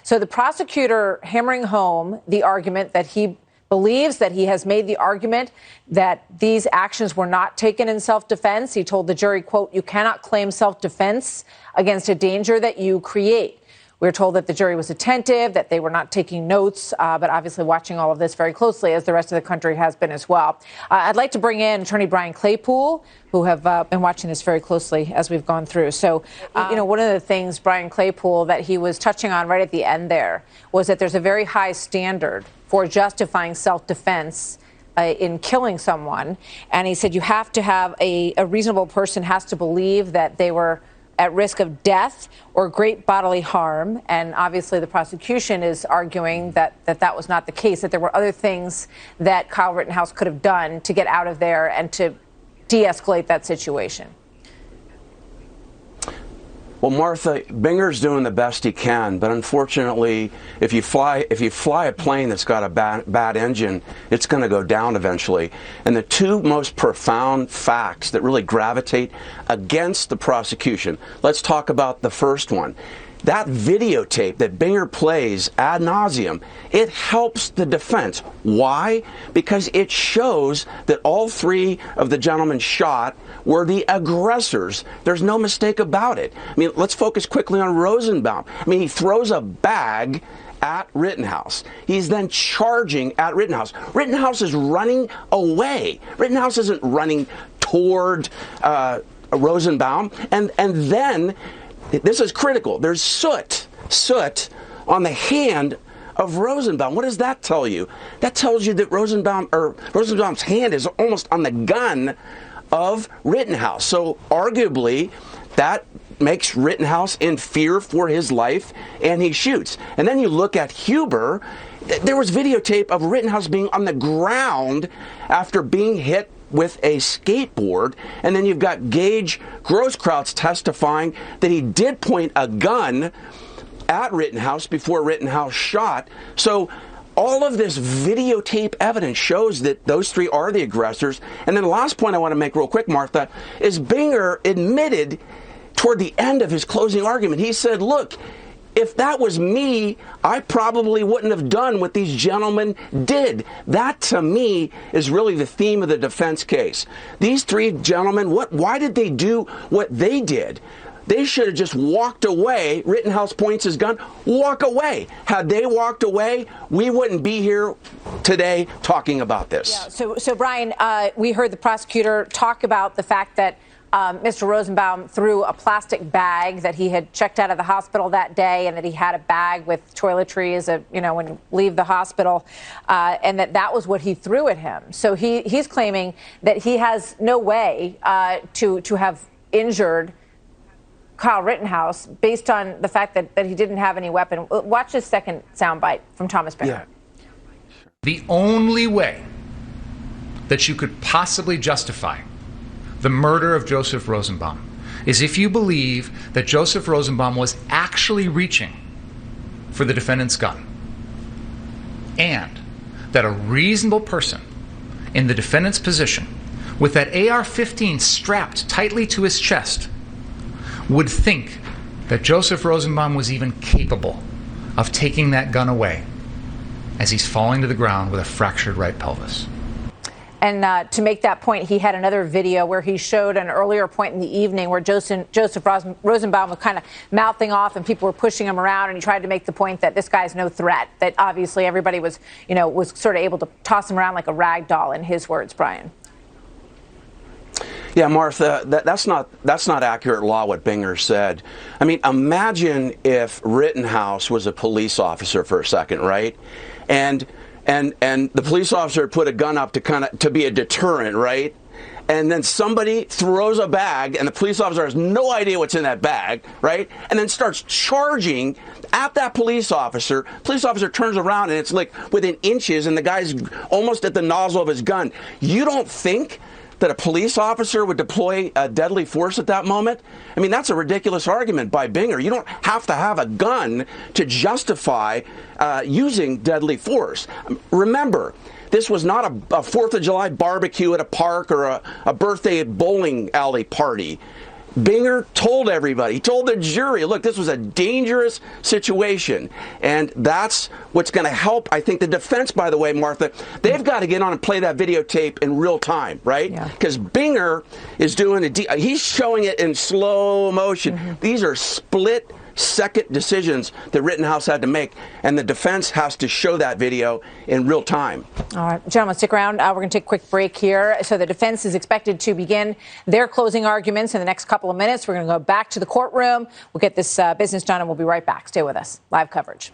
So the prosecutor hammering home the argument that he believes that he has made the argument that these actions were not taken in self-defense. He told the jury, quote, "You cannot claim self-defense against a danger that you create." We're told that the jury was attentive, that they were not taking notes, but obviously watching all of this very closely, as the rest of the country has been as well. I'd like to bring in Attorney Brian Claypool, who have been watching this very closely as we've gone through. So, one of the things, Brian Claypool, that he was touching on right at the end there was that there's a very high standard for justifying self-defense in killing someone. And he said you have to have a reasonable person has to believe that they were at risk of death or great bodily harm. And obviously the prosecution is arguing that was not the case, that there were other things that Kyle Rittenhouse could have done to get out of there and to de-escalate that situation. Well, Martha, Binger's doing the best he can, but unfortunately, if you fly a plane that's got a bad engine, it's going to go down eventually. And the two most profound facts that really gravitate against the prosecution, let's talk about the first one. That videotape that Binger plays ad nauseum, it helps the defense. Why? Because it shows that all three of the gentlemen shot were the aggressors. There's no mistake about it. I mean, let's focus quickly on Rosenbaum. I mean, he throws a bag at Rittenhouse. He's then charging at Rittenhouse. Rittenhouse is running away. Rittenhouse isn't running toward Rosenbaum. And then, this is critical, there's soot on the hand of Rosenbaum. What does that tell you? That tells you that Rosenbaum's hand is almost on the gun of Rittenhouse. So arguably, that makes Rittenhouse in fear for his life, and he shoots. And then you look at Huber. There was videotape of Rittenhouse being on the ground after being hit with a skateboard, and then you've got Gage Grosskreutz testifying that he did point a gun at Rittenhouse before Rittenhouse shot. So all of this videotape evidence shows that those three are the aggressors. And then the last point I want to make real quick, Martha, is Binger admitted toward the end of his closing argument, he said, look, if that was me, I probably wouldn't have done what these gentlemen did. That, to me, is really the theme of the defense case. These three gentlemen, why did they do what they did? They should have just walked away. Rittenhouse points his gun, walk away. Had they walked away, we wouldn't be here today talking about this. Yeah, so Brian, we heard the prosecutor talk about the fact that Mr. Rosenbaum threw a plastic bag that he had checked out of the hospital that day, and that he had a bag with toiletries, when you leave the hospital, and that was what he threw at him. So he's claiming that he has no way to have injured Kyle Rittenhouse based on the fact that he didn't have any weapon. Watch this second soundbite from Thomas Binger. Yeah. The only way that you could possibly justify the murder of Joseph Rosenbaum is if you believe that Joseph Rosenbaum was actually reaching for the defendant's gun, and that a reasonable person in the defendant's position with that AR-15 strapped tightly to his chest would think that Joseph Rosenbaum was even capable of taking that gun away as he's falling to the ground with a fractured right pelvis. And to make that point, he had another video where he showed an earlier point in the evening where Joseph Rosenbaum was kind of mouthing off and people were pushing him around, and he tried to make the point that this guy's no threat, that obviously everybody was sort of able to toss him around like a rag doll, in his words, Brian. Yeah, Martha, that's not accurate law, what Binger said. I mean, imagine if Rittenhouse was a police officer for a second, right? And the police officer put a gun up to be a deterrent, right? And then somebody throws a bag, and the police officer has no idea what's in that bag, right? And then starts charging at that police officer. Police officer turns around, and it's like within inches, and the guy's almost at the nozzle of his gun. You don't think that a police officer would deploy a deadly force at that moment? I mean, that's a ridiculous argument by Binger. You don't have to have a gun to justify using deadly force. Remember, this was not a 4th of July barbecue at a park or a birthday bowling alley party. Binger told everybody, he told the jury, look, this was a dangerous situation. And that's what's going to help, I think, the defense, by the way, Martha. They've got to get on and play that videotape in real time, right? Because Binger is doing he's showing it in slow motion. These are split-second decisions the Rittenhouse had to make, and the defense has to show that video in real time. All right, gentlemen, stick around. We're going to take a quick break here. So the defense is expected to begin their closing arguments in the next couple of minutes. We're going to go back to the courtroom. We'll get this business done, and we'll be right back. Stay with us. Live coverage.